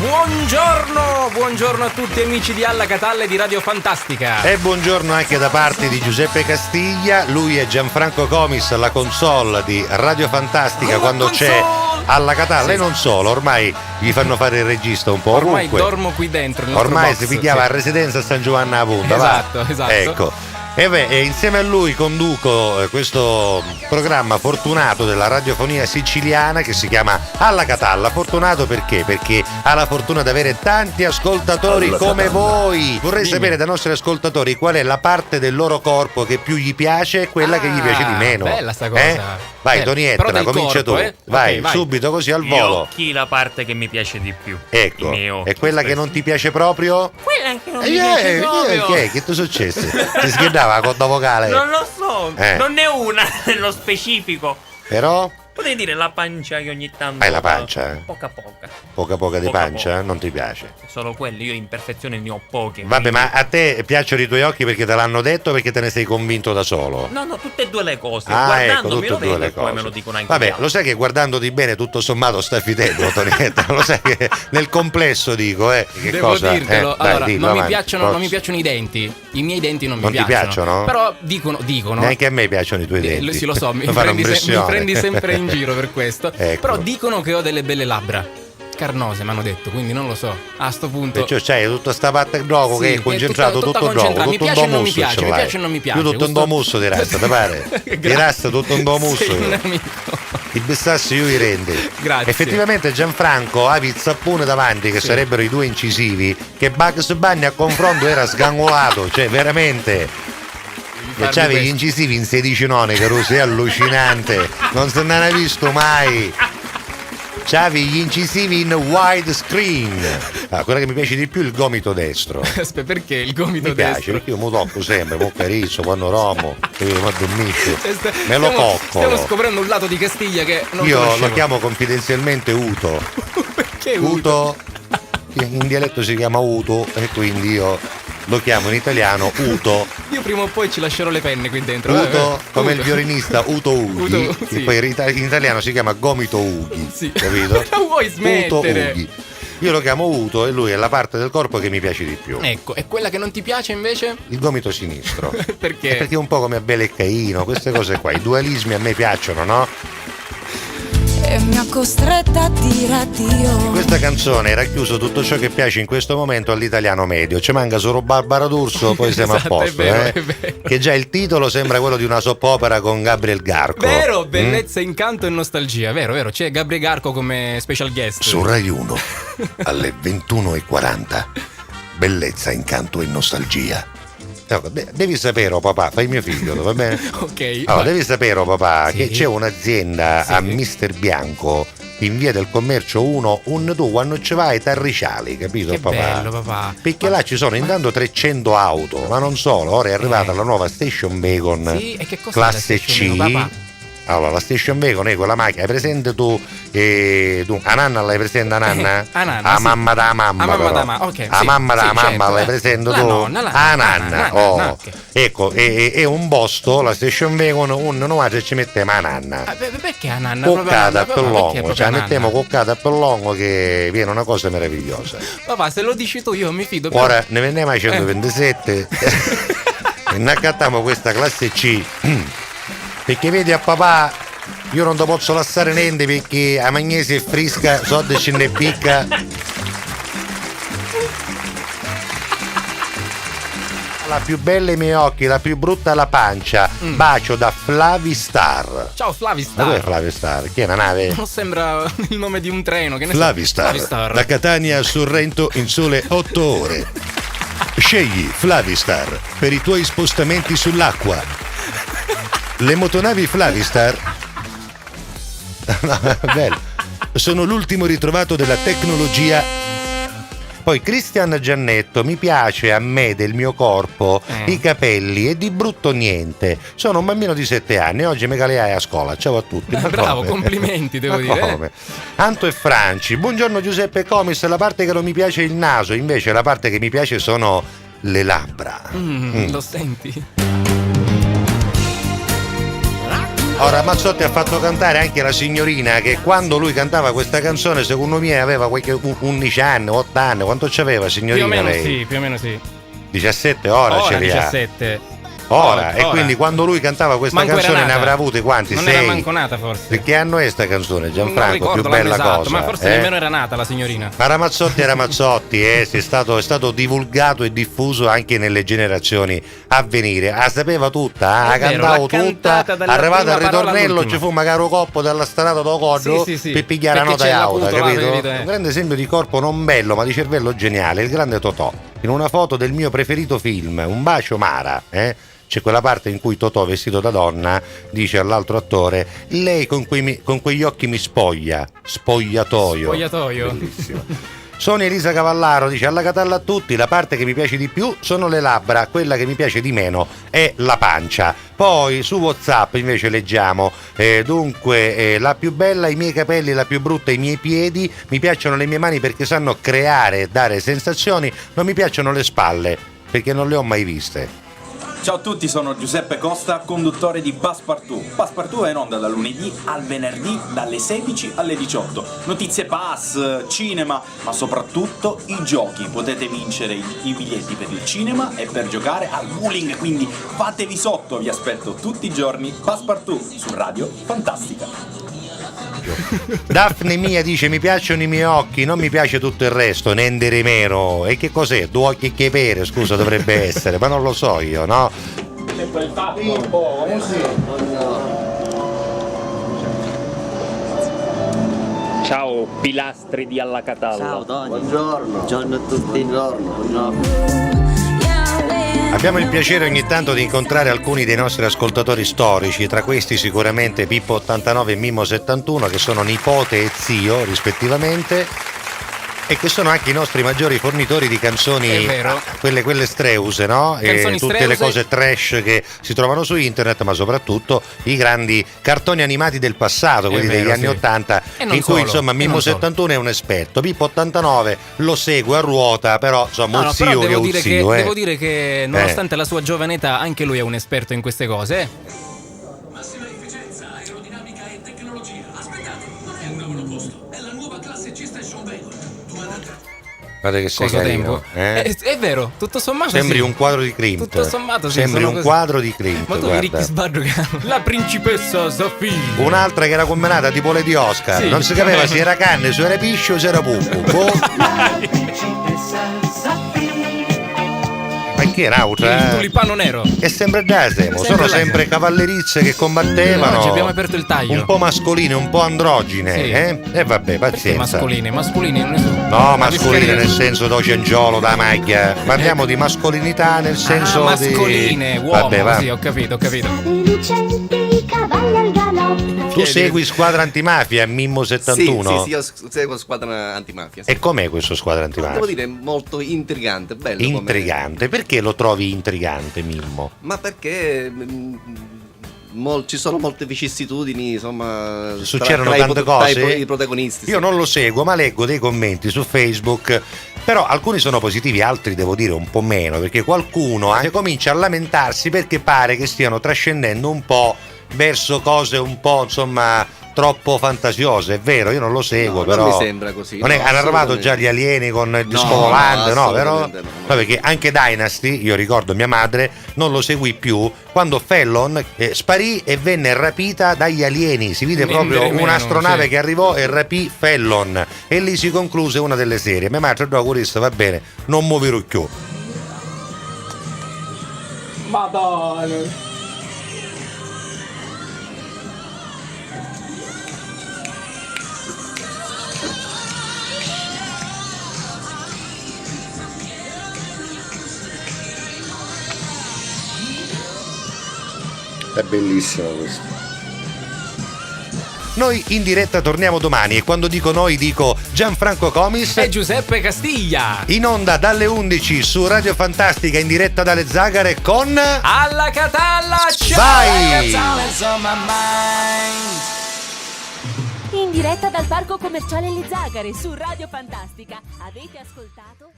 Buongiorno a tutti amici di Alla Catalla e di Radio Fantastica. E buongiorno anche da parte di Giuseppe Castiglia. Lui è Gianfranco Comis, la console di Radio Fantastica quando c'è Alla Catalla, e non solo, ormai gli fanno fare il regista un po' ormai ovunque. Dormo qui dentro ormai box, si pigliava a residenza a San Giovanni a Punta. Esatto. Ecco. E insieme a lui conduco questo programma fortunato della radiofonia siciliana che si chiama Alla Catalla. Fortunato perché? Perché ha la fortuna di avere tanti ascoltatori Alla come Catalla. voi. Vorrei sapere dai nostri ascoltatori qual è la parte del loro corpo che più gli piace e quella che gli piace di meno. Bella sta cosa. Vai Però Tonietta, del comincia corpo, tu. Vai, vai. subito così al Gli volo. occhi, la parte che mi piace di più. Ecco, I miei occhi, e quella che non ti piace proprio? Quella che non mi piace proprio. Che ti è successo? Ti schiedava la coda vocale? Non lo so, non è una nello specifico. Però? Potrei dire la pancia che ogni tanto. Hai la pancia? Poca poca. Poca di Poca pancia? poca. Non ti piace? Solo quelli, io imperfezione ne ho poche. Vabbè, quindi- ma a te piacciono i tuoi occhi perché te l'hanno detto o perché te ne sei convinto da solo? No, tutte e due le cose. Ah, ecco, Guardandomi tutte lo e due vedo le e poi cose. me lo dicono anche gli Vabbè, altri. lo sai che guardandoti bene tutto sommato stai fidendo, Tonietta. Lo sai che nel complesso dico, che Devo cosa? dirtelo, Dai, allora, dillo non mi avanti. piacciono, non mi piacciono i denti. I miei denti non mi Non ti piacciono? Però dicono. Neanche a me piacciono i tuoi denti. Sì, lo so, mi fanno prendi, mi impressione. prendi sempre in giro per questo. Ecco. Però dicono che ho delle belle labbra. Carnose mi hanno detto, quindi non lo so. A sto punto. Perciò c'hai tutta sta parte del gioco Sì, che è concentrato, tutta tutto il gioco, concentrata. Mi tutto un piace e non mi domusso piace, ce mi l'hai. piace e non mi piace. Io tutto un domusso di rasta, ti pare? Di rasta tutto un domusso. Sei un io. amico. I bestassi io i rendi. Grazie. Effettivamente Gianfranco ha il zappone davanti che sarebbero i due incisivi che Bugs Bunny a confronto era sgangolato, cioè veramente. E c'avevi gli incisivi in 16 noni, che sei allucinante, non se ne hai visto mai. C'avevi gli incisivi in widescreen. Quella che mi piace di più è il gomito destro. Aspetta, perché il gomito Mi piace destro? perché io mi tocco sempre, mo carizzo quando romo, ma dormisco. Me lo Stiamo coccolo. scoprendo un lato di Castiglia che non Io conoscevo. lo chiamo confidenzialmente Uto. Perché Uto? In dialetto si chiama Uto e quindi io lo chiamo in italiano Uto. Io prima o poi ci lascerò le penne qui dentro. Uto, come il Uto. violinista Uto Ughi, Uto, che sì. poi in italiano si chiama Gomito Ughi, Sì. capito? Ma vuoi Uto smettere? Ughi. Io lo chiamo Uto e lui è la parte del corpo che mi piace di più. Ecco, e quella che non ti piace invece? Il gomito sinistro. Perché? È perché è un po' come a Beleccaino, queste cose qua, i dualismi a me piacciono, no? E mi ha costretta a dire addio. Questa canzone era chiuso tutto ciò che piace in questo momento all'italiano medio. Ci manca solo Barbara D'Urso, poi siamo Esatto, a posto. è vero, eh? è vero. Che già il titolo sembra quello di una soap opera con Gabriel Garco. Vero, bellezza, incanto e nostalgia. Vero, c'è Gabriele Garco come special guest. Su Rai 1 alle 21:40. Bellezza, incanto e nostalgia. Devi sapere, oh papà, fai mio figlio, va bene? Ok. Allora, vai. devi sapere, oh papà, Sì. che c'è un'azienda Sì. a Mister Bianco in via del commercio 1, tu quando ci vai t'arriciali, capito, Che papà? bello, papà. Perché là ci sono intanto 300 auto, ma non solo, ora è arrivata la nuova Station Wagon Sì, e che cos'è classe la Station C. Wagon, papà? Allora, la Station Wagon è quella macchina, hai presente tu, a nanna l'hai presente a nanna? A nanna, A sì. mamma da mamma, A mamma però. da mamma, ok, A sì, mamma da sì, mamma certo, l'hai presente la tu? nonna, la A nanna, nanna, nanna, oh. ok. Ecco, è un bosto, la Station Wagon, un nuovo ci mette ma nanna. Ah, perché a nanna? Coccata a Proprio nanna? Perché pellongo, proprio cioè nanna? mettiamo coccata a pellongo che viene una cosa meravigliosa. Papà, se lo dici tu io mi fido. però- Ora ne vendiamo a 127 e ne accattiamo questa classe C perché vedi a papà io non ti posso lasciare niente perché a magnesi è fresca, sotto ce ne picca. La più bella i miei occhi, la più brutta la pancia. Bacio da Flavistar. Ciao Flavi Ma dov'è Star. Flavistar? Chi è una nave? Non sembra il nome di un treno, che ne so. Flavistar, Flavistar. da Catania a Sorrento in sole 8 ore. Scegli Flavistar per i tuoi spostamenti sull'acqua. Le motonavi Flavistar no, bello. Sono l'ultimo ritrovato della tecnologia. Poi Cristian Giannetto, mi piace a me del mio corpo i capelli e di brutto niente. Sono un bambino di 7 anni, oggi me caleai a scuola. Ciao a tutti. Ma Bravo, come? complimenti, devo Ma dire. come? Anto e Franci, buongiorno Giuseppe Comis, la parte che non mi piace è il naso, invece la parte che mi piace sono le labbra. Lo senti? Ora Mazzotti ha fatto cantare anche la signorina che quando lui cantava questa canzone secondo me aveva 11 anni, 8 anni, quanto c'aveva signorina lei? Più o meno sì. 17 ora ce li ha. 17. Ora, e quindi quando lui cantava questa Manco canzone ne avrà avute quanti? Non 6? era manco nata forse. Di che anno è sta canzone, Gianfranco? Non ricordo Più bella esatto, cosa. ma forse nemmeno era nata la signorina. Ma Ramazzotti è Ramazzotti, è stato divulgato e diffuso anche nelle generazioni a venire. La sapeva tutta, ha cantato tutta, arrivato al ritornello ci fu magari un coppo dalla strada do codo per pigliare la nota auta, capito? Un grande esempio di corpo non bello ma di cervello geniale, il grande Totò. In una foto del mio preferito film, Un bacio Mara, c'è quella parte in cui Totò vestito da donna dice all'altro attore: lei con quegli occhi mi spoglia. Spogliatoio. Bellissimo. Sonia Elisa Cavallaro dice: alla Catalla a tutti, la parte che mi piace di più sono le labbra, quella che mi piace di meno è la pancia. Poi su WhatsApp invece leggiamo dunque la più bella i miei capelli, la più brutta i miei piedi, mi piacciono le mie mani perché sanno creare e dare sensazioni, non mi piacciono le spalle perché non le ho mai viste. Ciao a tutti, sono Giuseppe Costa, conduttore di Passepartout. Passepartout è in onda dal lunedì al venerdì dalle 16 alle 18. Notizie pass, cinema, ma soprattutto i giochi. Potete vincere i biglietti per il cinema e per giocare al bowling, quindi fatevi sotto, vi aspetto tutti i giorni. Passepartout su Radio Fantastica. Daphne mia dice: mi piacciono i miei occhi, non mi piace tutto il resto, Nendere mero. E che cos'è? Due occhi che pere, scusa, dovrebbe essere, ma non lo so io, no? Ciao pilastri di Alla Catalla. Ciao Tony. Buongiorno a tutti. Buongiorno. Abbiamo il piacere ogni tanto di incontrare alcuni dei nostri ascoltatori storici, tra questi sicuramente Pippo 89 e Mimmo 71, che sono nipote e zio rispettivamente, e che sono anche i nostri maggiori fornitori di canzoni, quelle streuse, no? Canzoni tutte streuse. le cose trash che si trovano su internet, ma soprattutto i grandi cartoni animati del passato, quelli degli anni 80, in cui insomma Mimmo 71 è un esperto, Pippo 89 lo segue a ruota, però insomma un zio che è un zio. Devo dire che nonostante la sua giovane età anche lui è un esperto in queste cose. Massima efficienza, aerodinamica e tecnologia. Aspettate, non è un monoposto, è la nuova classe C-Station Wagon. Guarda che sei carino, È vero, tutto sommato sembri sì. un quadro di Klimt. Tutto sommato sì, sembri sono un così. quadro di Klimt. Ma tu guarda. Ricchi Sbarrucano. La principessa Sofia. Un'altra che era combinata tipo le di Oscar, Sì. non si capiva se era canne, se era piscio o se era pucco. Ma che era Il tulipano nero. È sempre Dasemo, Sempre sono là. sempre cavallerizze che combattevano. Oggi abbiamo aperto il taglio. Un po' mascoline, un po' androgine, Sì. E vabbè, pazienza. Mascoline non è su. No, mascoline nel senso do ciangiolo, da maglia. Parliamo di mascolinità nel senso mascoline, di uomo, vabbè, va. sì, ho capito. Tu segui Squadra Antimafia, Mimmo 71. Sì, io seguo Squadra Antimafia. Sì. E com'è questo Squadra Antimafia? Devo dire molto intrigante, bello. Intrigante, perché lo trovi intrigante, Mimmo? Ma perché ci sono molte vicissitudini, insomma, Succedono tra tante cose. i protagonisti. Io non lo seguo, ma leggo dei commenti su Facebook. Però alcuni sono positivi, altri devo dire un po' meno, perché qualcuno anche comincia a lamentarsi perché pare che stiano trascendendo un po' verso cose un po' insomma troppo fantasiose. È vero, io non lo seguo, No, però non mi sembra così. non è, No, hanno arrivato assolutamente. già gli alieni con il disco No, volante, no, assolutamente vero? no. No, perché anche Dynasty, io ricordo mia madre non lo seguì più quando Fallon sparì e venne rapita dagli alieni. Si vide proprio Nemmeno, un'astronave sì. che arrivò e rapì Fallon, e lì si concluse una delle serie. Mia madre no, questo va bene, non muoverò più. Madonna. È bellissimo questo. Noi in diretta torniamo domani, e quando dico noi dico Gianfranco Comis E Giuseppe Castiglia. in onda dalle 11 su Radio Fantastica in diretta dalle Zagare con Alla Catalla. Ciao. Vai! In diretta dal Parco Commerciale Le Zagare su Radio Fantastica. Avete ascoltato?